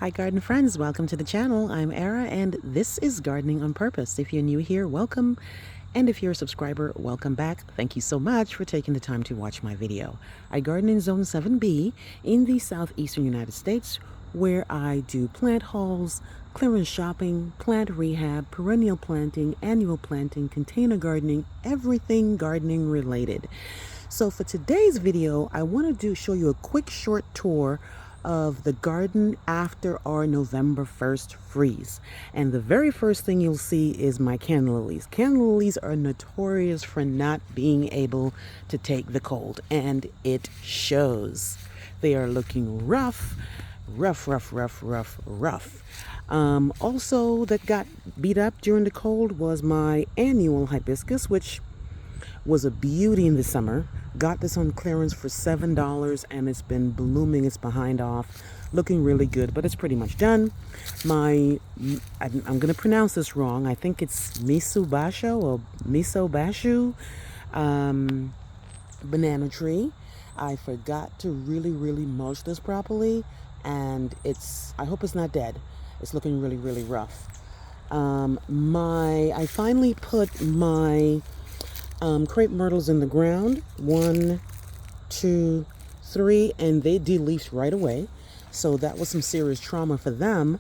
Hi garden friends, welcome to the channel. I'm Era and this is Gardening on Purpose. If you're new here, welcome. And if you're a subscriber, welcome back. Thank you so much for taking the time to watch my video. I garden in Zone 7B in the southeastern United States, where I do plant hauls, clearance shopping, plant rehab, perennial planting, annual planting, container gardening, everything gardening related. So for today's video, I want to show you a quick short tour of the garden after our November 1st freeze. And the very first thing you'll see is my canna lilies. Canna lilies are notorious for not being able to take the cold, and it shows. They are looking rough. Also that got beat up during the cold was my annual hibiscus, which was a beauty in the summer. Got this on clearance for $7 and it's been blooming its behind off, looking really good, but it's pretty much done. I'm gonna pronounce this wrong. I think it's Misubasho or Misobashu banana tree. I forgot to really mulch this properly, and I hope it's not dead. It's looking really rough. I finally put my crepe myrtles in the ground, 1, 2, 3, and they de-leafed right away. So that was some serious trauma for them.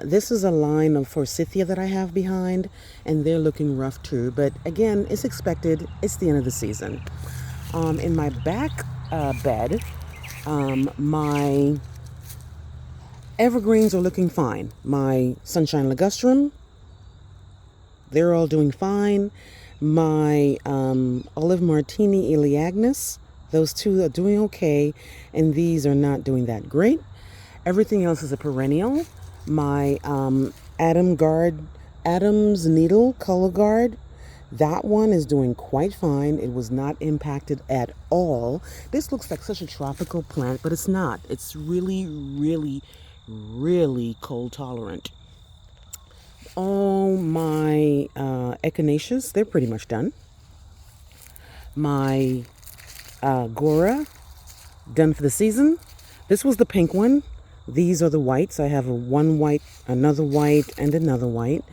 This is a line of forsythia that I have behind, and they're looking rough too. But again, it's expected. It's the end of the season. In my back bed, my evergreens are looking fine. My sunshine ligustrum, they're all doing fine. My olive martini elaeagnus, those two are doing okay, and these are not doing that great. Everything else is a perennial. My Adam's needle color guard, that one is doing quite fine. It was not impacted at all. This looks like such a tropical plant, but it's not. It's really cold tolerant. All my echinaceas, they're pretty much done. My Gora, done for the season. This was the pink one. These are the whites. I have one white, another white, and another white.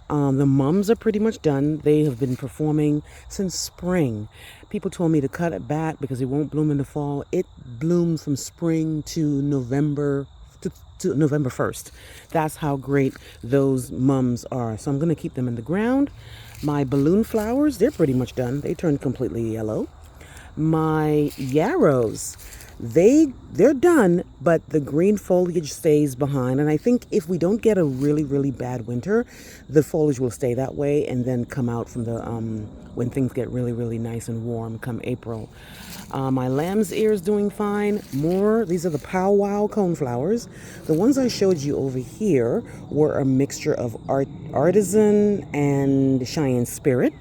The mums are pretty much done. They have been performing since spring. People told me to cut it back because it won't bloom in the fall. It blooms from spring to November 1st. That's how great those mums are. So I'm going to keep them in the ground. My balloon flowers, they're pretty much done. They turned completely yellow. My yarrows, they're done, but the green foliage stays behind. And I think if we don't get a really bad winter, the foliage will stay that way and then come out from the when things get really nice and warm come April. My lamb's ear is doing fine. These are the powwow coneflowers. The ones I showed you over here were a mixture of artisan and Cheyenne spirit,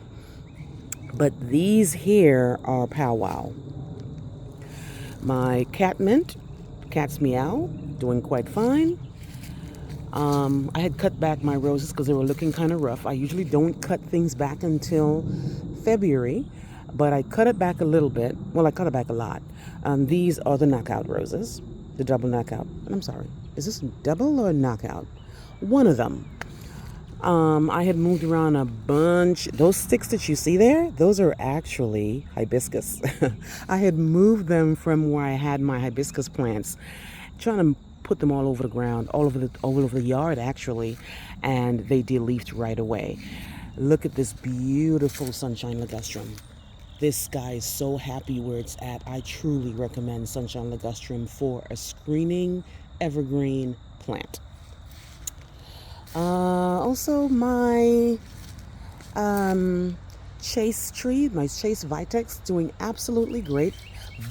but these here are powwow. My cat's meow, doing quite fine. I had cut back my roses because they were looking kind of rough. I usually don't cut things back until February, but I cut it back a little bit. Well, I cut it back a lot. These are the knockout roses, the double knockout. And I'm sorry, is this double or knockout? One of them. I had moved around a bunch. Those sticks that you see there, those are actually hibiscus. I had moved them from where I had my hibiscus plants, trying to put them all over the ground, all over the yard actually, and they de-leafed right away. Look at this beautiful sunshine ligustrum. This guy is so happy where it's at. I truly recommend sunshine ligustrum for a screening evergreen plant. Also my chase tree, my chase vitex, doing absolutely great,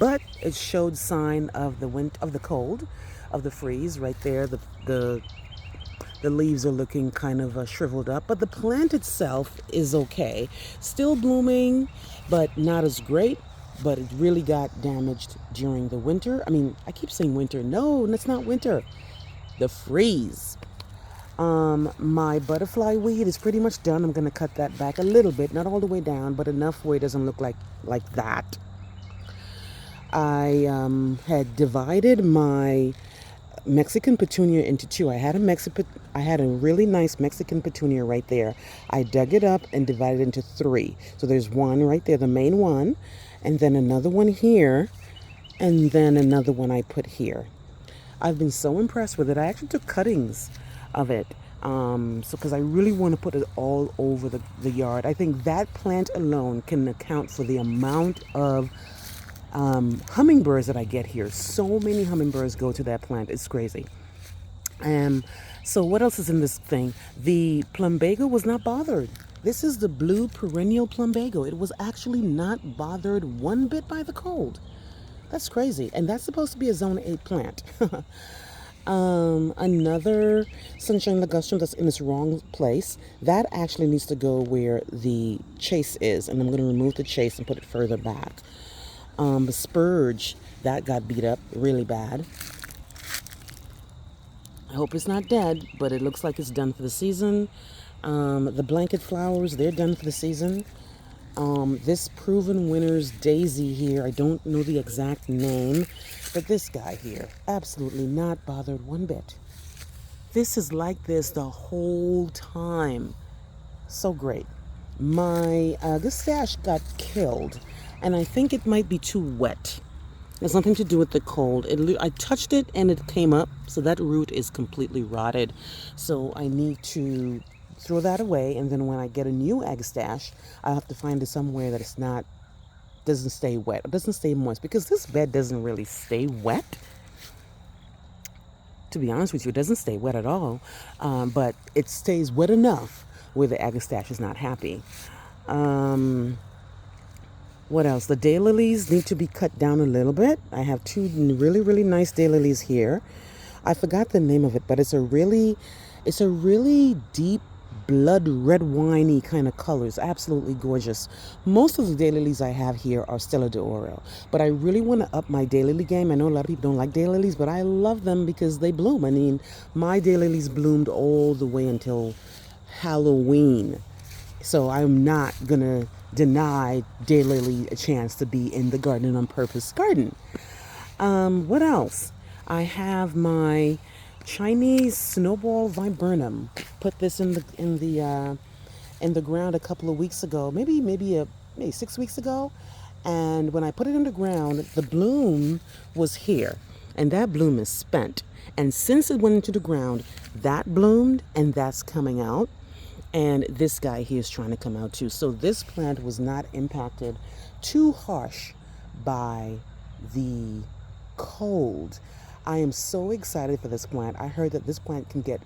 but it showed sign of the cold, of the freeze right there. The leaves are looking kind of shriveled up, but the plant itself is okay. Still blooming, but not as great. But it really got damaged during the winter. I mean, I keep saying winter. No, that's not winter. The freeze. My butterfly weed is pretty much done. I'm going to cut that back a little bit, not all the way down, but enough where it doesn't look like that. I had divided my Mexican petunia into two. I had a really nice Mexican petunia right there. I dug it up and divided it into three. So there's one right there, the main one, and then another one here, and then another one I put here. I've been so impressed with it. I actually took cuttings of it. So because I really want to put it all over the yard. I think that plant alone can account for the amount of hummingbirds that I get here. So many hummingbirds go to that plant. It's crazy. So what else is in this thing? The plumbago was not bothered. This is the blue perennial plumbago. It was actually not bothered one bit by the cold. That's crazy. And that's supposed to be a zone 8 plant. Another sunshine ligustrum that's in its wrong place. That actually needs to go where the chase is. And I'm going to remove the chase and put it further back. The spurge, that got beat up really bad. I hope it's not dead, but it looks like it's done for the season. The blanket flowers, they're done for the season. This Proven Winners daisy here, I don't know the exact name, but this guy here, absolutely not bothered one bit. This is like this the whole time. So great. My agastache got killed, and I think it might be too wet. It's nothing to do with the cold. I touched it and it came up, so that root is completely rotted. So I need to throw that away, and then when I get a new agastache, I have to find it somewhere that doesn't stay wet, or doesn't stay moist, because this bed doesn't really stay wet. To be honest with you, it doesn't stay wet at all, but it stays wet enough where the agastache is not happy. What else? The daylilies need to be cut down a little bit. I have two really, really nice daylilies here. I forgot the name of it, but it's a really deep blood red winey kind of colors. Absolutely gorgeous. Most of the daylilies I have here are Stella d'Oro, but I really want to up my daylily game. I know a lot of people don't like daylilies, but I love them because they bloom. I mean, my daylilies bloomed all the way until Halloween. So I'm not going to deny daylily a chance to be in the Garden on Purpose garden. What else? I have my Chinese snowball viburnum. Put this in the ground a couple of weeks ago, maybe 6 weeks ago. And when I put it in the ground, the bloom was here, and that bloom is spent. And since it went into the ground, that bloomed, and that's coming out. And this guy here is trying to come out too. So this plant was not impacted too harsh by the cold. I am so excited for this plant. I heard that this plant can get,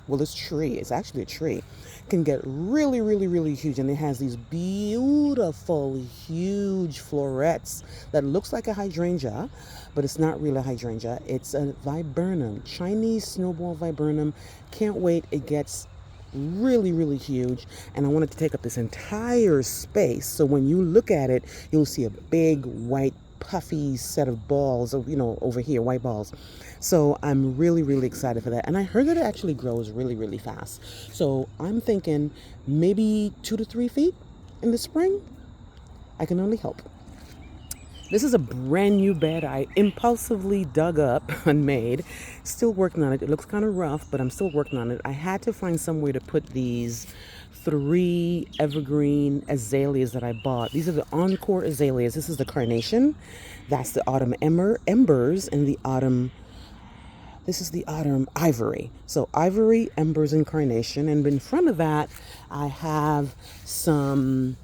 well, this tree, it's actually a tree, can get really, really, really huge. And it has these beautiful, huge florets that looks like a hydrangea, but it's not really a hydrangea. It's a viburnum, Chinese snowball viburnum. Can't wait. It gets really, really huge, and I want it to take up this entire space, so when you look at it, you'll see a big white puffy set of balls, over here, white balls. So I'm really, really excited for that. And I heard that it actually grows really, really fast. So I'm thinking maybe 2 to 3 feet in the spring. I can only hope. This is a brand new bed I impulsively dug up and made. Still working on it. It looks kind of rough, but I'm still working on it. I had to find somewhere to put these 3 evergreen azaleas that I bought. These are the Encore azaleas. This is the carnation. That's the autumn embers, and this is the autumn ivory. So ivory, embers, and carnation. And in front of that, I have some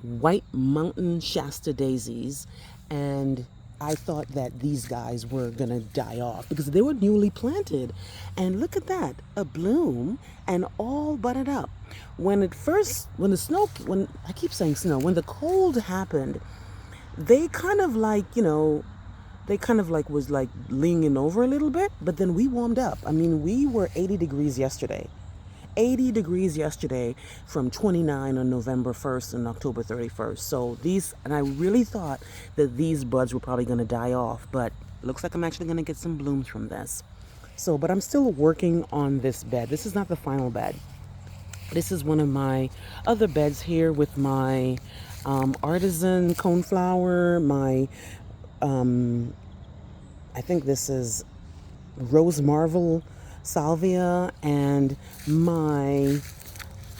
White Mountain Shasta daisies, and I thought that these guys were gonna die off because they were newly planted. And look at that, a bloom and all buttoned up. When I keep saying snow, when the cold happened, they kind of was like leaning over a little bit, but then we warmed up. I mean, we were 80 degrees yesterday. 80 degrees yesterday from 29 on November 1st and October 31st. So and I really thought that these buds were probably going to die off, but it looks like I'm actually going to get some blooms from this. So, but I'm still working on this bed. This is not the final bed. This is one of my other beds here with my artisan coneflower, my, I think this is Rose Marvel salvia, and my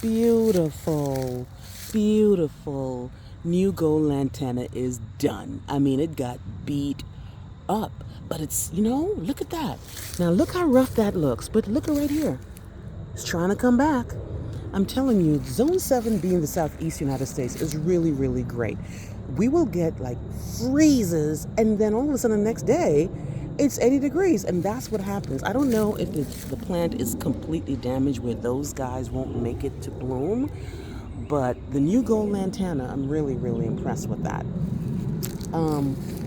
beautiful, beautiful new gold lantana is done. I mean, it got beat up, but it's, look at that. Now, look how rough that looks, but look at right here. It's trying to come back. I'm telling you, Zone 7 being the southeast United States is really, really great. We will get like freezes, and then all of a sudden the next day, it's 80 degrees, and that's what happens. I don't know if the plant is completely damaged where those guys won't make it to bloom, but the new gold lantana, I'm really, really impressed with that.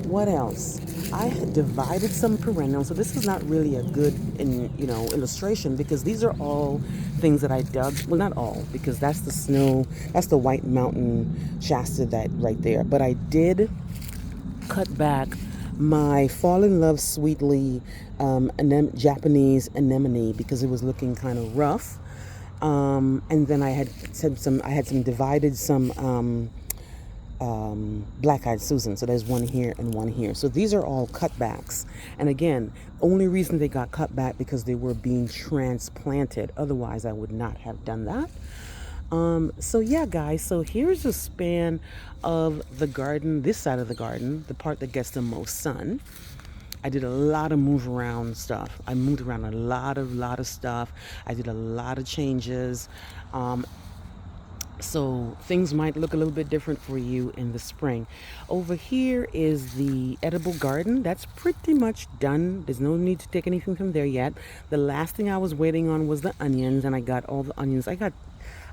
What else? I had divided some perennials, so this is not really a good illustration, because these are all things that I dug. Well, not all, because that's the White Mountain Shasta that right there. But I did cut back my Fall in Love Sweetly Japanese anemone because it was looking kind of rough. And then I had divided some black-eyed Susan. So there's one here and one here. So these are all cutbacks. And again, only reason they got cut back because they were being transplanted. Otherwise, I would not have done that. So yeah, guys, so here's a span of the garden, this side of the garden, the part that gets the most sun. I did a lot of move around stuff. I moved around a lot of stuff. I did a lot of changes. So things might look a little bit different for you in the spring. Over here is the edible garden. That's pretty much done. There's no need to take anything from there yet. The last thing I was waiting on was the onions, and I got all the onions. I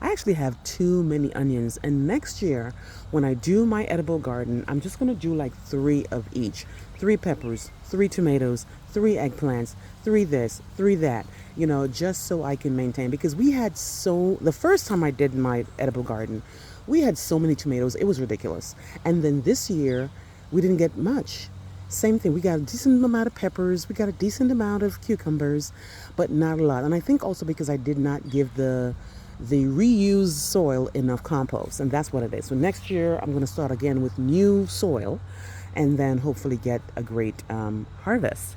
actually have too many onions, and next year when I do my edible garden, I'm just going to do like 3 of each. 3 peppers, 3 tomatoes, 3 eggplants, 3 this, 3 that, just so I can maintain. Because the first time I did my edible garden, we had so many tomatoes, it was ridiculous. And then this year, we didn't get much. Same thing, we got a decent amount of peppers, we got a decent amount of cucumbers, but not a lot. And I think also because I did not give the reused soil enough compost, and that's what it is. So next year, I'm going to start again with new soil, and then hopefully get a great harvest.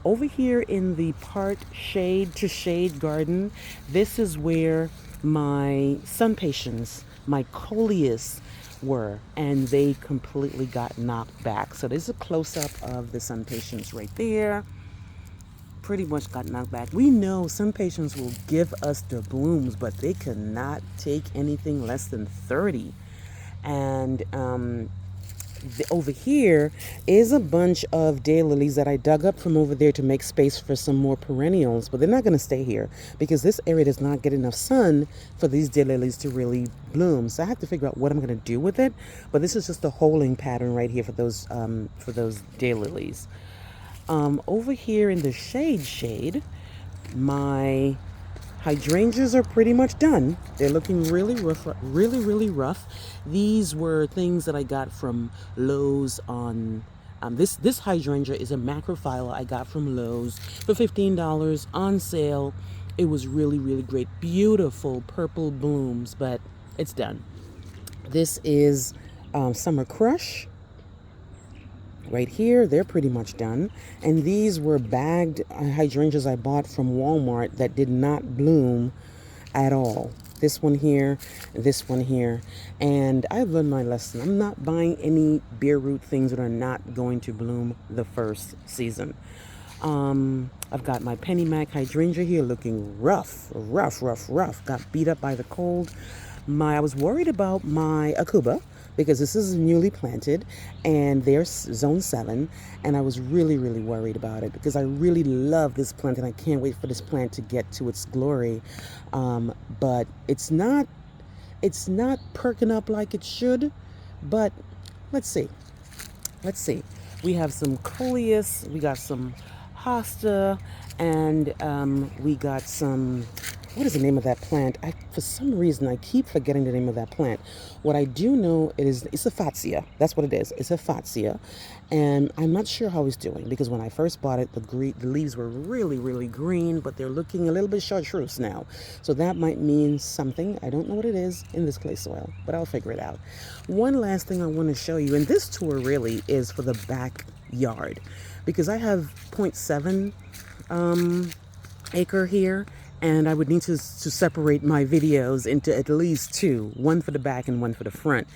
Over here in the part shade to shade garden, this is where my sun patients, my coleus were, and they completely got knocked back. So there's a close-up of the sun patients right there. Pretty much got knocked back. We know sun patients will give us the blooms, but they cannot take anything less than 30. And over here is a bunch of daylilies that I dug up from over there to make space for some more perennials, but they're not going to stay here because this area does not get enough sun for these daylilies to really bloom. So I have to figure out what I'm going to do with it, but this is just a holding pattern right here for those daylilies. Over here in the shade, my hydrangeas are pretty much done. They're looking really rough, really rough. These were things that I got from Lowe's on. This hydrangea is a macrophylla I got from Lowe's for $15 on sale. It was really great, beautiful purple blooms, but it's done. This is Summer Crush. Right here, they're pretty much done. And these were bagged hydrangeas I bought from Walmart that did not bloom at all. This one here, this one here. And I've learned my lesson. I'm not buying any bare root things that are not going to bloom the first season. I've got my Penny Mac hydrangea here looking rough. Got beat up by the cold. I was worried about my Akuba, because this is newly planted and there's zone 7, and I was really worried about it because I really love this plant and I can't wait for this plant to get to its glory. But it's not perking up like it should, but let's see. We have some coleus, we got some hosta, and we got some, what is the name of that plant? For some reason, I keep forgetting the name of that plant. What I do know is it's a fatsia. That's what it is. It's a fatsia. And I'm not sure how it's doing because when I first bought it, the leaves were really green, but they're looking a little bit chartreuse now. So that might mean something. I don't know what it is in this clay soil, but I'll figure it out. One last thing I want to show you, and this tour really is for the backyard because I have 0.7 acre here, and I would need to separate my videos into at least two, one for the back and one for the front.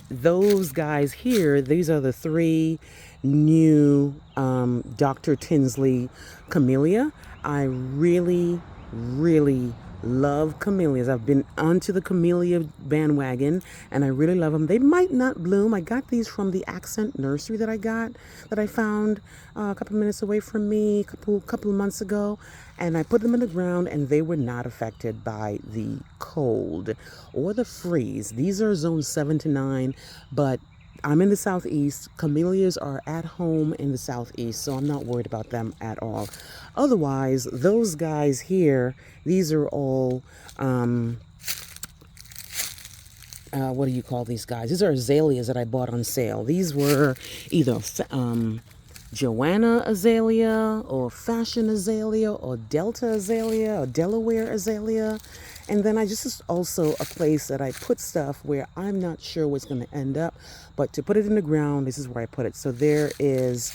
Those guys here, these are the three new Dr. Tinsley camellia. I really, really love camellias. I've been onto the camellia bandwagon, and I really love them. They might not bloom. I got these from the Accent Nursery that I found a couple minutes away from me a couple of months ago, and I put them in the ground, and they were not affected by the cold or the freeze. These are zone 7 to 9, but I'm in the southeast. Camellias are at home in the southeast, so I'm not worried about them at all. Otherwise, those guys here, these are all, what do you call these guys? These are azaleas that I bought on sale. These were either Joanna azalea or fashion azalea or Delta azalea or Delaware azalea. And then this is also a place that I put stuff where I'm not sure what's going to end up, but to put it in the ground, this is where I put it. So there is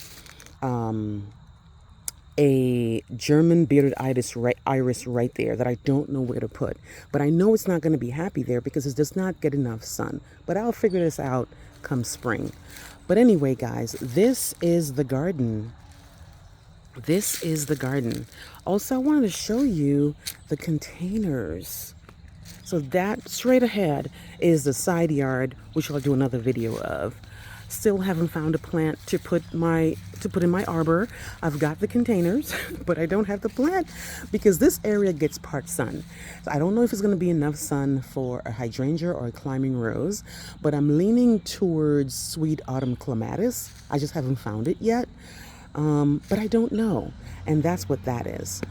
a German bearded iris right there that I don't know where to put. But I know it's not going to be happy there because it does not get enough sun. But I'll figure this out come spring. But anyway, guys, this is the garden. This is the garden. Also, I wanted to show you the containers. So that straight ahead is the side yard, which I'll do another video of. Still haven't found a plant to put in my arbor. I've got the containers, but I don't have the plant because this area gets part sun. So I don't know if it's going to be enough sun for a hydrangea or a climbing rose, but I'm leaning towards sweet autumn clematis. I just haven't found it yet. But I don't know, and that's what that is.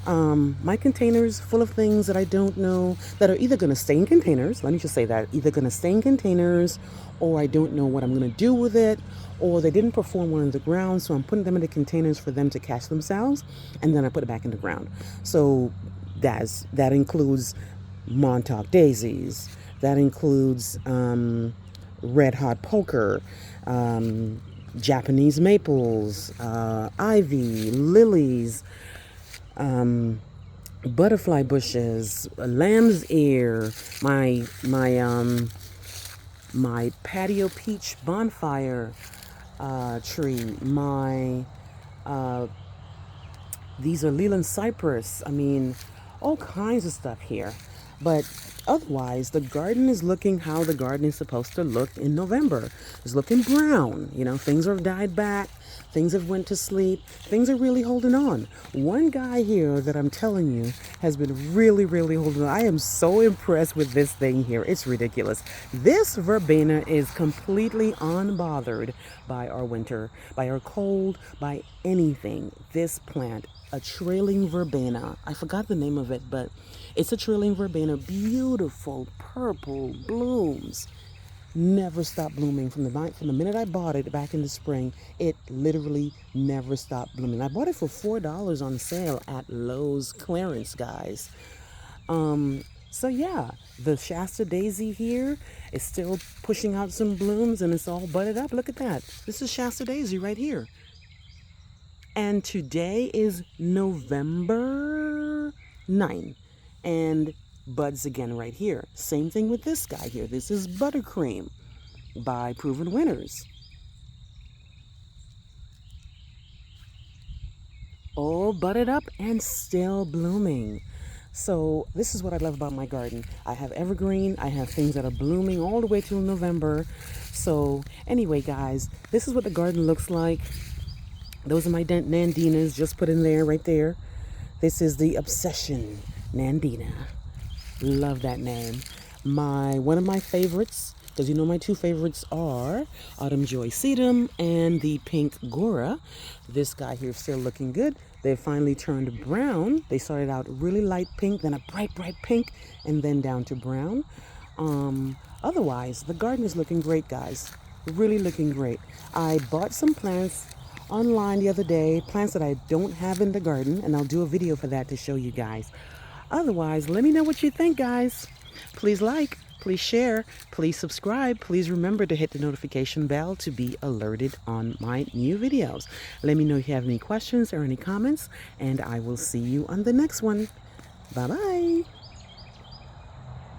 My containers full of things that I don't know, that are either going to stay in containers, let me just say that, either going to stay in containers, or I don't know what I'm going to do with it, or they didn't perform well in the ground, so I'm putting them in the containers for them to catch themselves, and then I put it back in the ground. So that includes Montauk daisies, that includes red hot poker, Japanese maples, ivy, lilies, butterfly bushes, lamb's ear, my patio peach bonfire tree, these are Leland cypress. I mean, all kinds of stuff here. But otherwise, the garden is looking how the garden is supposed to look in November. It's looking brown. You know, things have died back. Things have went to sleep. Things are really holding on. One guy here that I'm telling you has been really, really holding on. I am so impressed with this thing here. It's ridiculous. This verbena is completely unbothered by our winter, by our cold, by anything. This plant, a trailing verbena. I forgot the name of it, but it's a trailing verbena. Beautiful purple blooms. Never stopped blooming from the minute I bought it back in the spring. It literally never stopped blooming. I bought it for $4 on sale at Lowe's clearance, guys. So yeah, the Shasta daisy here is still pushing out some blooms, and it's all budded up. Look at that. This is Shasta daisy right here. And today is November 9, and buds again right here. Same thing with this guy here. This is Buttercream by Proven Winners. All budded up and still blooming. So this is what I love about my garden. I have evergreen. I have things that are blooming all the way till November. So anyway, guys, this is what the garden looks like. Those are my Nandinas just put in there right there. This is the Obsession Nandina. Love that name. One of my favorites, because you know my two favorites are Autumn Joy Sedum and the Pink Gora. This guy here is still looking good. They finally turned brown. They started out really light pink, then a bright, bright pink, and then down to brown. Otherwise, the garden is looking great, guys. Really looking great. I bought some plants online the other day, plants that I don't have in the garden, and I'll do a video for that to show you guys. Otherwise, let me know what you think, guys. Please like, please please share, please subscribe. Please remember to hit the notification bell to be alerted on my new videos. Let me know if you have any questions or any comments, and I will see you on the next one. Bye-bye.